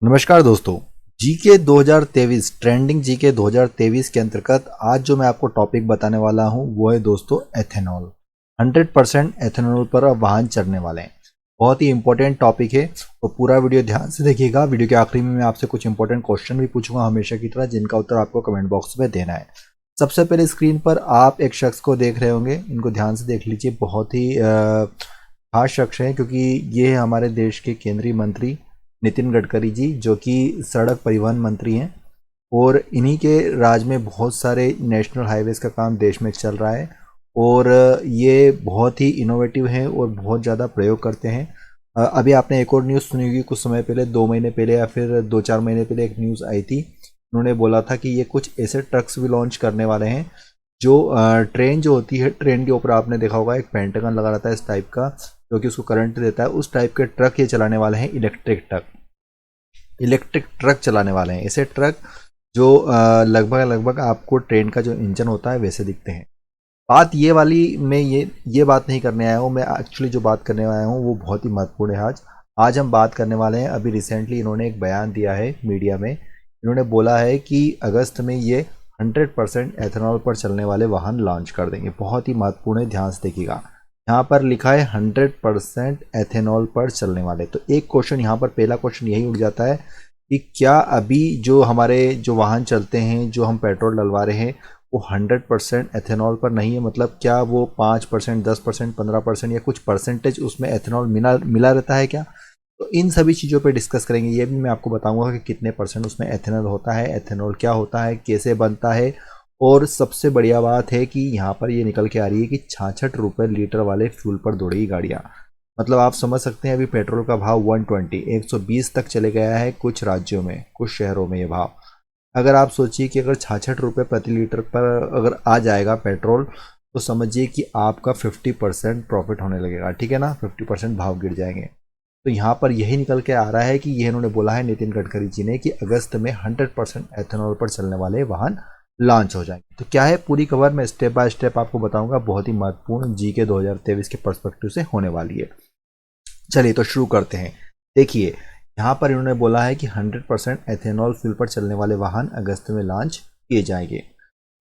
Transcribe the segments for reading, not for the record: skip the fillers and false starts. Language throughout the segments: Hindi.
नमस्कार दोस्तों। जीके 2023 ट्रेंडिंग जीके 2023 के अंतर्गत आज जो मैं आपको टॉपिक बताने वाला हूं वो है दोस्तों एथेनॉल। 100% एथेनॉल पर अब वाहन चलने वाले हैं। बहुत ही इंपॉर्टेंट टॉपिक है तो पूरा वीडियो ध्यान से देखिएगा। वीडियो के आखिरी में मैं आपसे कुछ इंपॉर्टेंट क्वेश्चन भी पूछूंगा हमेशा की तरह, जिनका उत्तर आपको कमेंट बॉक्स में देना है। सबसे पहले स्क्रीन पर आप एक शख्स को देख रहे होंगे, इनको ध्यान से देख लीजिए। बहुत ही खास शख्स है क्योंकि ये है हमारे देश के केंद्रीय मंत्री नितिन गडकरी जी, जो कि सड़क परिवहन मंत्री हैं। और इन्हीं के राज में बहुत सारे नेशनल हाईवेज का काम देश में चल रहा है और ये बहुत ही इनोवेटिव हैं और बहुत ज़्यादा प्रयोग करते हैं। अभी आपने एक और न्यूज़ सुनी होगी, कुछ समय पहले, 2 महीने पहले या फिर 2-4 महीने पहले एक न्यूज़ आई थी। उन्होंने बोला था कि ये कुछ ऐसे ट्रक्स भी लॉन्च करने वाले हैं जो ट्रेन जो होती है, ट्रेन के ऊपर आपने देखा होगा एक पेंटागन लगा रहता है इस टाइप का, जो कि उसको करंट देता है। उस टाइप के ट्रक ये चलाने वाले हैं, इलेक्ट्रिक ट्रक चलाने वाले हैं। ऐसे ट्रक जो लगभग लगभग आपको ट्रेन का जो इंजन होता है वैसे दिखते हैं। बात ये वाली, मैं ये बात नहीं करने आया हूँ। मैं एक्चुअली जो बात करने आया हूँ वो बहुत ही महत्वपूर्ण है। आज हम बात करने वाले हैं, अभी रिसेंटली इन्होंने एक बयान दिया है मीडिया में। इन्होंने बोला है कि अगस्त में ये 100% एथेनॉल पर चलने वाले वाहन लॉन्च कर देंगे। बहुत ही महत्वपूर्ण है, ध्यान से देखिएगा। यहाँ पर लिखा है 100% एथेनॉल पर चलने वाले। तो एक क्वेश्चन यहाँ पर, पहला क्वेश्चन यही उठ जाता है कि क्या अभी जो हमारे जो वाहन चलते हैं, जो हम पेट्रोल डलवा रहे हैं, वो 100% एथेनॉल पर नहीं है? मतलब क्या वो 5%, 10%, 15% या कुछ परसेंटेज उसमें एथेनॉल मिला रहता है क्या? तो इन सभी चीज़ों पे डिस्कस करेंगे। ये भी मैं आपको बताऊंगा कि कितने परसेंट उसमें एथेनॉल होता है, एथेनॉल क्या होता है, कैसे बनता है। और सबसे बढ़िया बात है कि यहाँ पर ये निकल के आ रही है कि 66 रुपये लीटर वाले फ्यूल पर दौड़ेगी गाड़ियाँ। मतलब आप समझ सकते हैं, अभी पेट्रोल का भाव 120 तक चले गया है कुछ राज्यों में, कुछ शहरों में ये भाव। अगर आप सोचिए कि अगर 66 रुपये प्रति लीटर पर अगर आ जाएगा पेट्रोल, तो समझिए कि आपका 50% प्रॉफिट होने लगेगा। ठीक है ना, 50% भाव गिर जाएंगे। तो यहाँ पर यही निकल के आ रहा है कि ये इन्होंने बोला है नितिन गडकरी जी ने कि अगस्त में 100% एथेनॉल पर चलने वाले वाहन लॉन्च हो जाएंगे। तो क्या है पूरी खबर, मैं स्टेप बाय स्टेप आपको बताऊंगा। बहुत ही महत्वपूर्ण जीके 2023 के पर्सपेक्टिव से होने वाली है। चलिए तो शुरू करते हैं। देखिए यहाँ पर इन्होंने बोला है कि 100% एथेनॉल फ्यूल पर चलने वाले वाहन अगस्त में लॉन्च किए जाएंगे।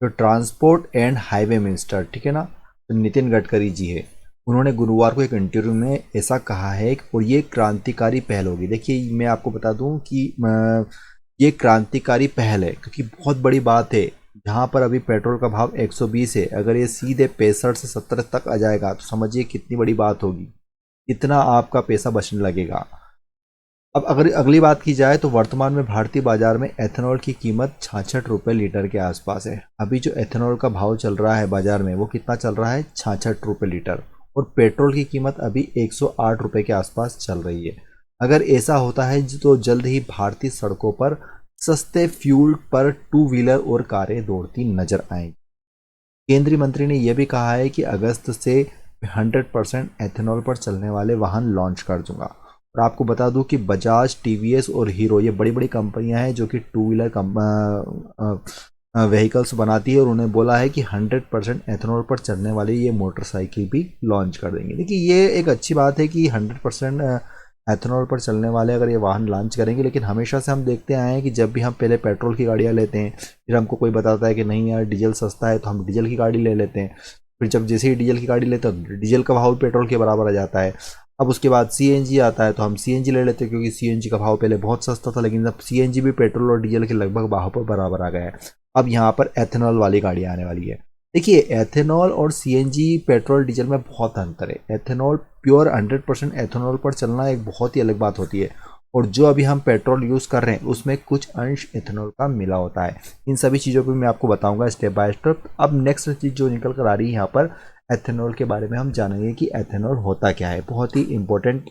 तो ट्रांसपोर्ट एंड हाईवे मिनिस्टर, ठीक है ना, तो नितिन गडकरी जी है, उन्होंने गुरुवार को एक इंटरव्यू में ऐसा कहा है और ये क्रांतिकारी पहल होगी। देखिए मैं आपको बता दूं कि ये क्रांतिकारी पहल है क्योंकि बहुत बड़ी बात है। जहाँ पर अभी पेट्रोल का भाव 120 है, अगर ये सीधे 65 से 70 तक आ जाएगा तो समझिए कितनी बड़ी बात होगी, कितना आपका पैसा बचने लगेगा। अब अगर अगली बात की जाए तो वर्तमान में भारतीय बाजार में एथेनॉल की कीमत 66 रुपये लीटर के आसपास है। अभी जो एथेनॉल का भाव चल रहा है बाजार में वो कितना चल रहा है? 66 रुपये लीटर। और पेट्रोल की कीमत अभी 108 रुपये के आसपास चल रही है। अगर ऐसा होता है तो जल्द ही भारतीय सड़कों पर सस्ते फ्यूल पर टू व्हीलर और कारें दौड़ती नजर आएंगी। केंद्रीय मंत्री ने यह भी कहा है कि अगस्त से 100% एथेनॉल पर चलने वाले वाहन लॉन्च कर दूंगा। और आपको बता दूं कि बजाज, टीवीएस और हीरो, ये बड़ी बड़ी कंपनियां हैं जो कि टू व्हीलर व्हीकल्स बनाती है, और उन्होंने बोला है कि 100% एथेनॉल पर चलने वाली ये मोटरसाइकिल भी लॉन्च कर देंगे। देखिए ये एक अच्छी बात है कि 100% एथेनॉल पर चलने वाले अगर ये वाहन लॉन्च करेंगे। लेकिन हमेशा से हम देखते आए हैं कि जब भी हम पहले पेट्रोल की गाड़ियाँ लेते हैं, फिर हमको कोई बताता है कि नहीं यार डीजल सस्ता है, तो हम डीजल की गाड़ी ले लेते हैं। फिर जब जैसे ही डीजल की गाड़ी लेते हैं तो डीजल का भाव पेट्रोल के बराबर आ जाता है। अब उसके बाद सीएनजी आता है तो हम सीएनजी ले लेते हैं, क्योंकि सीएनजी का भाव पहले बहुत सस्ता था, लेकिन अब सीएनजी भी पेट्रोल और डीजल के लगभग भाव पर बराबर आ गया है। अब यहाँ पर एथेनॉल वाली गाड़ियाँ आने वाली है। देखिए एथेनॉल और सीएनजी, पेट्रोल डीजल में बहुत अंतर है। एथेनॉल प्योर 100% एथेनॉल पर चलना एक बहुत ही अलग बात होती है, और जो अभी हम पेट्रोल यूज़ कर रहे हैं उसमें कुछ अंश एथेनॉल का मिला होता है। इन सभी चीज़ों पर मैं आपको बताऊंगा स्टेप बाय स्टेप। अब नेक्स्ट चीज़ जो निकल कर आ रही है यहाँ पर, एथेनॉल के बारे में हम जानेंगे कि एथेनॉल होता क्या है। बहुत ही इंपॉर्टेंट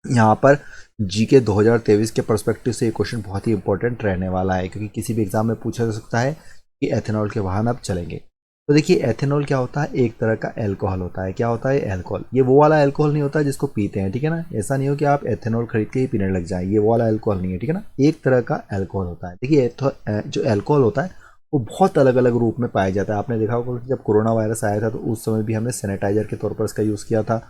यहाँ पर जीके 2023 के पर्सपेक्टिव से ये क्वेश्चन बहुत ही इंपॉर्टेंट रहने वाला है, क्योंकि किसी भी एग्जाम में पूछा जा सकता है कि एथेनॉल के वाहन अब चलेंगे। तो देखिए एथेनॉल क्या होता है? एक तरह का अल्कोहल होता है। क्या होता है? अल्कोहल। ये वो वाला अल्कोहल नहीं होता जिसको पीते हैं, ठीक है ना। ऐसा नहीं हो कि आप एथेनॉल खरीद के ही पीने लग जाए, ये वो वाला अल्कोहल नहीं है, ठीक है ना। एक तरह का अल्कोहल होता है। देखिए जो अल्कोहल होता है वो बहुत अलग अलग रूप में पाया जाता है। आपने देखा होगा जब कोरोना वायरस आया था तो उस समय भी हमने सैनिटाइजर के तौर पर इसका यूज़ किया था।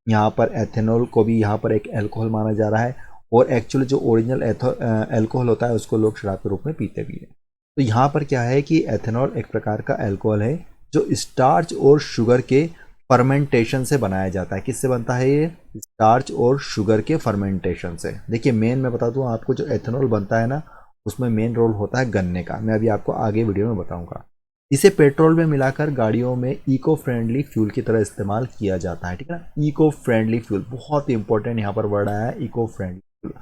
यहाँ पर एथेनॉल को भी यहाँ पर एक अल्कोहल माना जा रहा है। और एक्चुअली जो ओरिजिनल एल्कोहल होता है उसको लोग शराब के रूप में पीते भी हैं। तो यहाँ पर क्या है कि एथेनॉल एक प्रकार का एल्कोहल है जो स्टार्च और शुगर के फर्मेंटेशन से बनाया जाता है। किससे बनता है ये? स्टार्च और शुगर के फर्मेंटेशन से। देखिए मेन मैं बता दूं आपको, जो एथेनॉल बनता है ना उसमें मेन रोल होता है गन्ने का। मैं अभी आपको आगे वीडियो में बताऊंगा। इसे पेट्रोल में मिलाकर गाड़ियों में इको फ्रेंडली फ्यूल की तरह इस्तेमाल किया जाता है, ठीक है ना। इको फ्रेंडली फ्यूल बहुत ही इंपॉर्टेंट यहाँ पर वर्ड आया है, इको फ्रेंडली फ्यूल।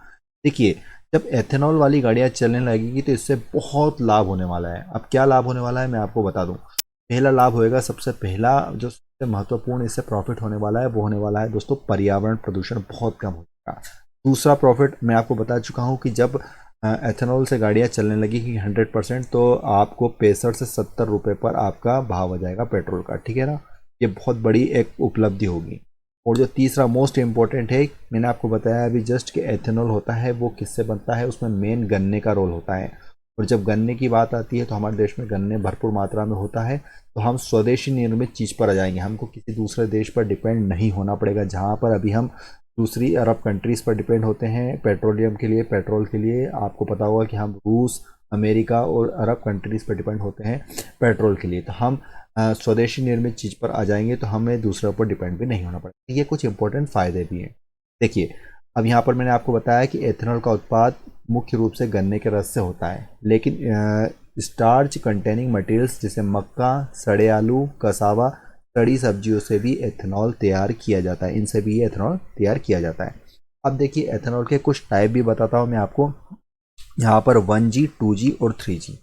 देखिए जब एथेनॉल वाली गाड़ियाँ चलने लगेगी तो इससे बहुत लाभ होने वाला है। अब क्या लाभ होने वाला है मैं आपको बता दूं। पहला लाभ होएगा, सबसे पहला जो सबसे महत्वपूर्ण इससे प्रॉफिट होने वाला है वो होने वाला है दोस्तों, पर्यावरण प्रदूषण बहुत कम हो जाएगा। दूसरा प्रॉफिट मैं आपको बता चुका हूँ कि जब एथेनॉल से गाड़ियाँ चलने लगेगी 100%, तो आपको 65 से 70 रुपये पर आपका भाव आ जाएगा पेट्रोल का, ठीक है ना। ये बहुत बड़ी एक उपलब्धि होगी। और जो तीसरा मोस्ट इम्पॉर्टेंट है, मैंने आपको बताया अभी जस्ट कि एथेनॉल होता है वो किससे बनता है, उसमें मेन गन्ने का रोल होता है। और जब गन्ने की बात आती है तो हमारे देश में गन्ने भरपूर मात्रा में होता है, तो हम स्वदेशी निर्मित चीज़ पर आ जाएंगे। हमको किसी दूसरे देश पर डिपेंड नहीं होना पड़ेगा, जहाँ पर अभी हम दूसरी अरब कंट्रीज़ पर डिपेंड होते हैं पेट्रोलियम के लिए, पेट्रोल के लिए। आपको पता होगा कि हम रूस, अमेरिका और अरब कंट्रीज़ पर डिपेंड होते हैं पेट्रोल के लिए। तो हम स्वदेशी निर्मित चीज़ पर आ जाएंगे तो हमें दूसरों पर डिपेंड भी नहीं होना पड़ेगा। ये कुछ इंपॉर्टेंट फ़ायदे भी हैं। देखिए अब यहाँ पर मैंने आपको बताया कि एथेनॉल का उत्पाद मुख्य रूप से गन्ने के रस से होता है, लेकिन स्टार्च कंटेनिंग मटेरियल्स जैसे मक्का, सड़े आलू, कसावा, सड़ी सब्जियों से भी एथेनॉल तैयार किया जाता है। इनसे भी एथेनॉल तैयार किया जाता है। अब देखिए एथेनॉल के कुछ टाइप भी बताता हूँ मैं आपको। यहाँ पर 1G, 2G और 3G।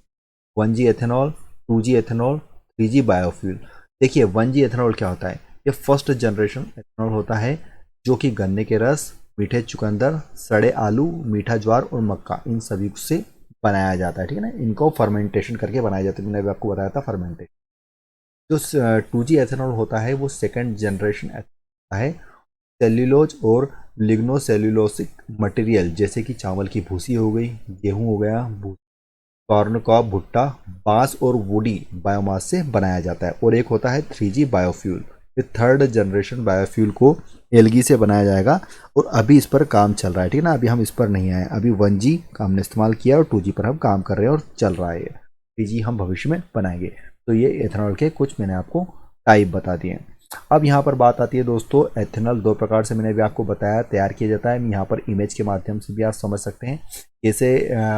1G ethanol, 2G ethanol, 3G biofuel. देखिए 1G एथेनॉल क्या होता है? ये फर्स्ट जनरेशन एथेनॉल होता है जो कि गन्ने के रस, मीठे चुकंदर, सड़े आलू, मीठा ज्वार और मक्का, इन सभी से बनाया जाता है, ठीक है ना। इनको फर्मेंटेशन करके बनाया जाता है। मैंने अभी आपको बताया था फर्मेंटेशन। जो 2G एथेनॉल होता है वो सेकंड जनरेशन एथेनॉल है। सेल्यूलोज और लिग्नोसेल्यूलोसिक मटेरियल जैसे कि चावल की भूसी हो गई, गेहूं हो गया, कॉर्न कॉब, भुट्टा, बांस और वुडी बायोमास से बनाया जाता है। और एक होता है 3G बायोफ्यूल। ये थर्ड जनरेशन बायोफ्यूल को एलगी से बनाया जाएगा और अभी इस पर काम चल रहा है, ठीक है ना। अभी हम इस पर नहीं आए, अभी 1G का हमने इस्तेमाल किया और 2G पर हम काम कर रहे हैं और चल रहा है। 3G हम भविष्य में बनाएंगे। तो ये एथेनॉल के कुछ मैंने आपको टाइप बता दिए। अब यहाँ पर बात आती है दोस्तों, एथेनॉल दो प्रकार से मैंने भी आपको बताया तैयार किया जाता है। यहाँ पर इमेज के माध्यम से भी आप समझ सकते हैं। जैसे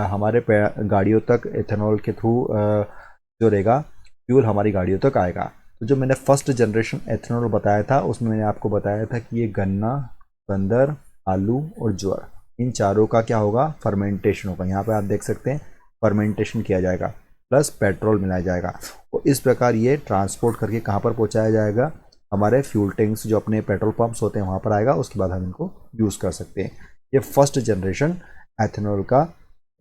हमारे गाड़ियों तक एथेनॉल के थ्रू जो रहेगा फ्यूल हमारी गाड़ियों तक आएगा। तो जो मैंने फर्स्ट जनरेशन एथेनॉल बताया था उसमें मैंने आपको बताया था कि ये गन्ना, चुकंदर, आलू और ज्वार, इन चारों का क्या होगा? फर्मेंटेशन होगा। यहाँ पर आप देख सकते हैं फर्मेंटेशन किया जाएगा प्लस पेट्रोल मिलाया जाएगा और इस प्रकार ये ट्रांसपोर्ट करके कहाँ पर पहुँचाया जाएगा? हमारे फ्यूल टैंक्स जो अपने पेट्रोल पंप्स होते हैं वहाँ पर आएगा। उसके बाद हम इनको यूज़ कर सकते हैं। ये फर्स्ट जनरेशन एथेनॉल का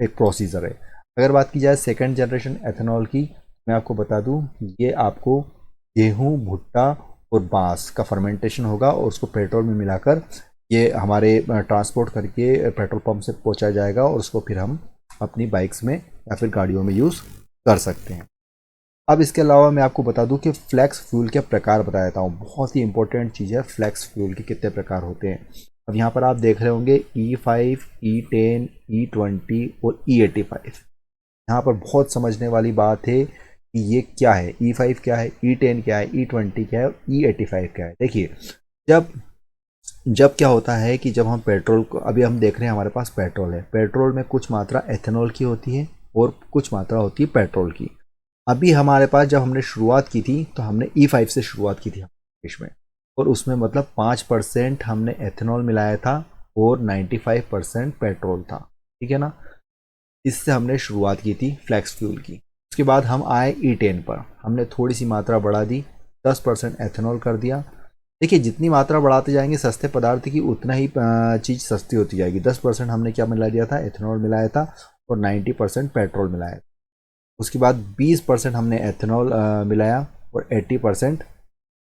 एक प्रोसीजर है। अगर बात की जाए सेकंड जनरेशन एथेनॉल की, मैं आपको बता दूं ये आपको गेहूं, भुट्टा और बांस का फर्मेंटेशन होगा और उसको पेट्रोल में मिलाकर ये हमारे ट्रांसपोर्ट करके पेट्रोल पंप से पहुंचाया जाएगा और उसको फिर हम अपनी बाइक्स में या फिर गाड़ियों में यूज़ कर सकते हैं। अब इसके अलावा मैं आपको बता दूं कि फ्लैक्स फ्यूल के प्रकार बता देता हूँ। बहुत ही इंपॉर्टेंट चीज़ है, फ्लैक्स फ्यूल के कितने प्रकार होते हैं। अब यहाँ पर आप देख रहे होंगे E5, E10, E20 और E85। यहाँ पर बहुत समझने वाली बात है कि ये क्या है, E5 क्या है, E10 क्या है, E20 क्या है और E85 क्या है। देखिए जब जब क्या होता है कि जब हम पेट्रोल को, अभी हम देख रहे हैं हमारे पास पेट्रोल है, पेट्रोल में कुछ मात्रा एथेनॉल की होती है और कुछ मात्रा होती है पेट्रोल की। अभी हमारे पास जब हमने शुरुआत की थी तो हमने E5 से शुरुआत की थी देश में, और उसमें मतलब 5% हमने एथेनॉल मिलाया था और 95% पेट्रोल था, ठीक है ना। इससे हमने शुरुआत की थी फ्लैक्स फ्यूल की। उसके बाद हम आए E10 पर, हमने थोड़ी सी मात्रा बढ़ा दी, 10% एथेनॉल कर दिया। देखिए जितनी मात्रा बढ़ाते जाएंगे सस्ते पदार्थ की उतना ही चीज़ सस्ती होती जाएगी। 10% हमने क्या मिला दिया था? एथेनॉल मिलाया था और 90% पेट्रोल मिलाया। उसके बाद 20% हमने एथेनॉल मिलाया और 80%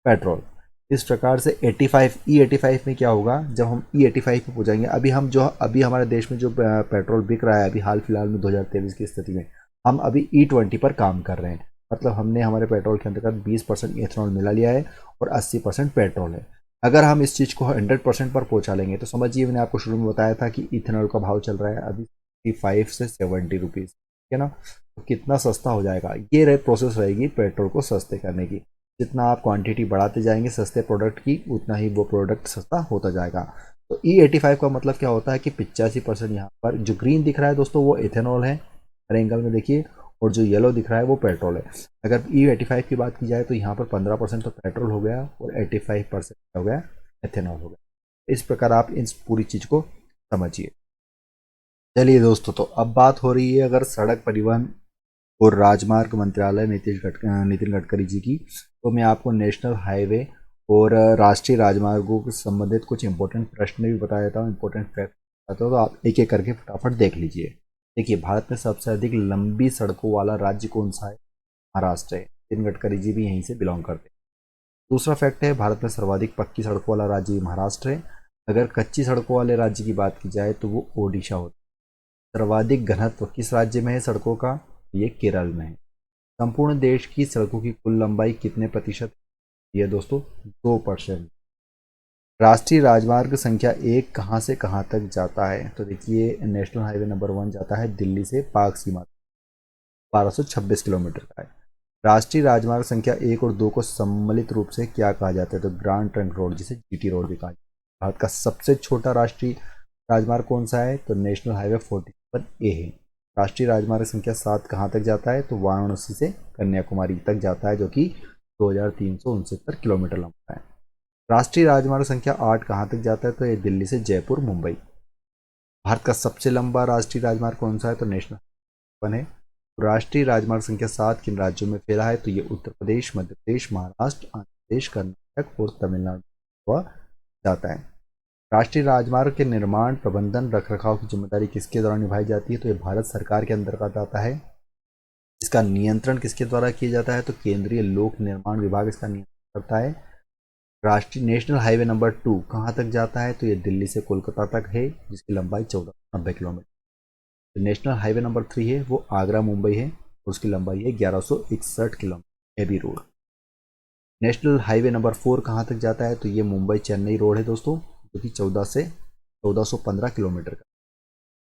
पेट्रोल। इस प्रकार से 85 E85 में क्या होगा? जब हम E85 पे पहुँचाएंगे, अभी हमारे देश में जो पेट्रोल बिक रहा है अभी हाल फिलहाल में 2023 की स्थिति में, हम अभी E20 पर काम कर रहे हैं। मतलब हमने हमारे पेट्रोल के अंतर्गत 20% एथेनॉल मिला लिया है और 80% पेट्रोल है। अगर हम इस चीज़ को 100% पर पहुंचा लेंगे तो समझिए, मैंने आपको शुरू में बताया था कि इथेनॉल का भाव चल रहा है अभी 65 से 70 रुपीज़, ठीक है ना। तो कितना सस्ता हो जाएगा, ये प्रोसेस रहेगी पेट्रोल को सस्ते करने की। जितना आप क्वांटिटी बढ़ाते जाएंगे सस्ते प्रोडक्ट की, उतना ही वो प्रोडक्ट सस्ता होता जाएगा। तो E85 का मतलब क्या होता है कि 85% यहाँ पर जो ग्रीन दिख रहा है दोस्तों वो इथेनॉल है, हर एंगल में देखिए, और जो येलो दिख रहा है वो पेट्रोल है। अगर E85 की बात की जाए तो यहाँ पर 15% तो पेट्रोल हो गया और 85% हो गया एथेनॉल हो गया। इस प्रकार आप इस पूरी चीज़ को समझिए। चलिए दोस्तों, तो अब बात हो रही है अगर सड़क परिवहन और राजमार्ग मंत्रालय नितिन गडकरी जी की, तो मैं आपको नेशनल हाईवे और राष्ट्रीय राजमार्गों से संबंधित कुछ इंपॉर्टेंट प्रश्न भी बता देता हूँ, इंपॉर्टेंट फैक्ट बताता हूँ, तो आप एक एक करके फटाफट देख लीजिए। देखिए, भारत में सबसे अधिक लंबी सड़कों वाला राज्य कौन सा है? महाराष्ट्र है। नितिन गडकरी जी भी यहीं से बिलोंग करते हैं। दूसरा फैक्ट है, भारत में सर्वाधिक पक्की सड़कों वाला राज्य महाराष्ट्र है। अगर कच्ची सड़कों वाले राज्य की बात की जाए तो वो ओडिशा होता है। सर्वाधिक घनत्व किस राज्य में है सड़कों का? ये केरल में है। संपूर्ण देश की सड़कों की कुल लंबाई कितने प्रतिशत? ये दोस्तों 2%। राष्ट्रीय राजमार्ग संख्या 1 कहाँ से कहाँ तक जाता है? तो देखिए, नेशनल हाईवे नंबर 1 जाता है दिल्ली से पाक सीमा, 1226 किलोमीटर का है। राष्ट्रीय राजमार्ग संख्या 1 और 2 को सम्मिलित रूप से क्या कहा जाता है? तो ग्रांड ट्रंक रोड, जिसे जीटी रोड भी कहा जाता है। भारत का सबसे छोटा राष्ट्रीय राजमार्ग कौन सा है? तो नेशनल हाईवे 47A है। राष्ट्रीय राजमार्ग संख्या 7 कहाँ तक जाता है? तो वाराणसी से कन्याकुमारी तक जाता है, जो कि 2369 किलोमीटर लंबा है। राष्ट्रीय राजमार्ग संख्या 8 कहाँ तक जाता है? तो ये दिल्ली से जयपुर मुंबई। भारत का सबसे लंबा राष्ट्रीय राजमार्ग कौन सा है? तो नेशनल वन है। राष्ट्रीय राजमार्ग संख्या 7 किन राज्यों में फैला है? तो ये उत्तर प्रदेश, मध्य प्रदेश, महाराष्ट्र, आंध्र प्रदेश, कर्नाटक और तमिलनाडु हुआ जाता है। राष्ट्रीय राजमार्ग के निर्माण, प्रबंधन, रखरखाव की जिम्मेदारी किसके द्वारा निभाई जाती है? तो ये भारत सरकार के अंतर्गत आता है। इसका नियंत्रण किसके द्वारा किया जाता है? तो केंद्रीय लोक निर्माण विभाग इसका नियंत्रण करता है। राष्ट्रीय नेशनल हाईवे नंबर 2 कहाँ तक जाता है? तो ये दिल्ली से कोलकाता तक है, जिसकी लंबाई 1490 किलोमीटर। जो नेशनल हाईवे नंबर 3 है वो आगरा मुंबई है, और उसकी लंबाई है 1161 kilometre, AB road. National highway number 4 कहाँ तक जाता है? तो ये मुंबई चेन्नई रोड है दोस्तों, जो कि 1415 किलोमीटर का।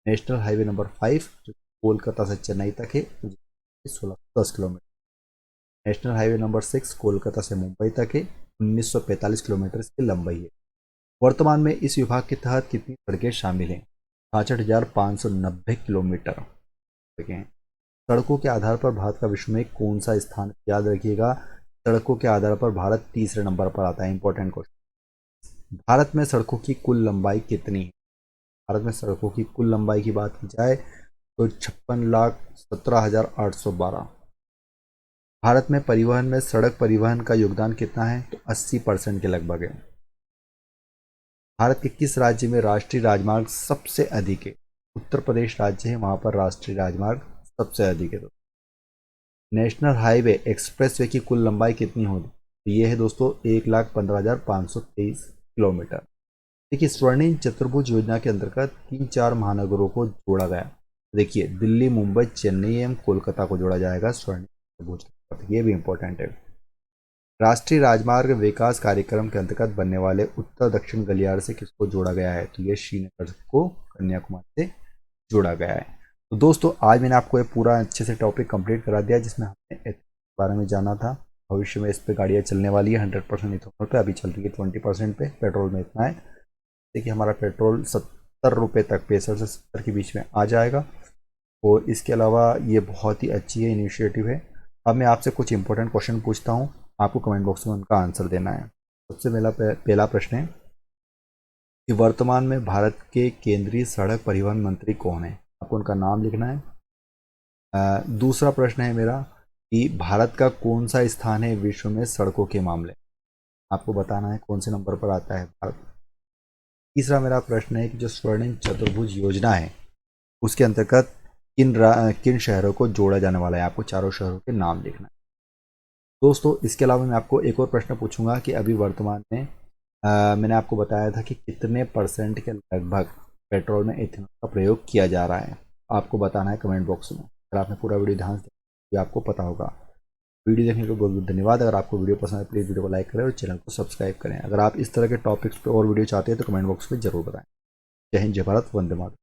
नेशनल हाईवे नंबर 5 जो कोलकाता से चेन्नई तक है, 1610 kilometre. National highway number 6 Kolkata से मुंबई तक है, 1945 किलोमीटर इसकी लंबाई है। वर्तमान में इस विभाग के तहत कितनी सड़कें शामिल हैं? 66,590 किलोमीटर सड़कें हैं। सड़कों के आधार पर भारत का विश्व में कौन सा स्थान? याद रखिएगा, सड़कों के आधार पर भारत तीसरे नंबर पर आता है। Important question. भारत में सड़कों की कुल लंबाई कितनी है? भारत में सड़कों की कुल लंबाई की बात की जाए तो 56,17,812। भारत में परिवहन में सड़क परिवहन का योगदान कितना है? तो 80% के लगभग है। भारत के किस राज्य में राष्ट्रीय राजमार्ग सबसे अधिक है? उत्तर प्रदेश राज्य है, वहां पर राष्ट्रीय राजमार्ग सबसे अधिक है। नेशनल हाईवे एक्सप्रेसवे की कुल लंबाई कितनी होगी? तो ये है दोस्तों 1,15,523 किलोमीटर। देखिए, स्वर्णिम चतुर्भुज योजना के अंतर्गत 3-4 महानगरों को जोड़ा गया। देखिए, दिल्ली, मुंबई, चेन्नई एवं कोलकाता को जोड़ा जाएगा स्वर्णिम चतुर्भुज, ये भी इंपॉर्टेंट है। राष्ट्रीय राजमार्ग विकास कार्यक्रम के अंतर्गत बनने वाले उत्तर दक्षिण गलियारे से किसको जोड़ा गया है? तो ये श्रीनगर को कन्याकुमारी से जोड़ा गया है। तो दोस्तों, आज मैंने आपको ये पूरा अच्छे से टॉपिक कंप्लीट करा दिया, जिसमें हमने इस बारे में जाना था। भविष्य में इस पे गाड़ियाँ चलने वाली है 100% इथेनॉल पे, अभी चल रही है 20% पे, पेट्रोल में इतना है। देखिए, हमारा पेट्रोल 70 रुपये तक, 65 से 70 के बीच में आ जाएगा। और इसके अलावा ये बहुत ही अच्छी है, इनिशिएटिव है। अब मैं आपसे कुछ इंपॉर्टेंट क्वेश्चन पूछता हूँ, आपको कमेंट बॉक्स में उनका आंसर देना है। सबसे पहला प्रश्न है कि वर्तमान में भारत के केंद्रीय सड़क परिवहन मंत्री कौन है? आपको उनका नाम लिखना है। दूसरा प्रश्न है मेरा कि भारत का कौन सा स्थान है विश्व में सड़कों के मामले? आपको बताना है कौन से नंबर पर आता है भारत। तीसरा मेरा प्रश्न है कि जो स्वर्णिम चतुर्भुज योजना है उसके अंतर्गत किन शहरों को जोड़ा जाने वाला है? आपको चारों शहरों के नाम लिखना है। दोस्तों, इसके अलावा मैं आपको एक और प्रश्न पूछूंगा कि अभी वर्तमान में मैंने आपको बताया था कि कितने परसेंट के लगभग पेट्रोल में इथेनॉल का प्रयोग किया जा रहा है। आपको बताना है कमेंट बॉक्स में। अगर आपने पूरा वीडियो ध्यान से देखा, आपको पता होगा। वीडियो देखने के लिए बहुत बहुत धन्यवाद। अगर आपको वीडियो पसंद है प्लीज़ वीडियो को लाइक करें और चैनल को सब्सक्राइब करें। अगर आप इस तरह के टॉपिक्स पे और वीडियो चाहते हैं तो कमेंट बॉक्स में जरूर बताएं। जय हिंद, जय भारत, वंदे मातरम।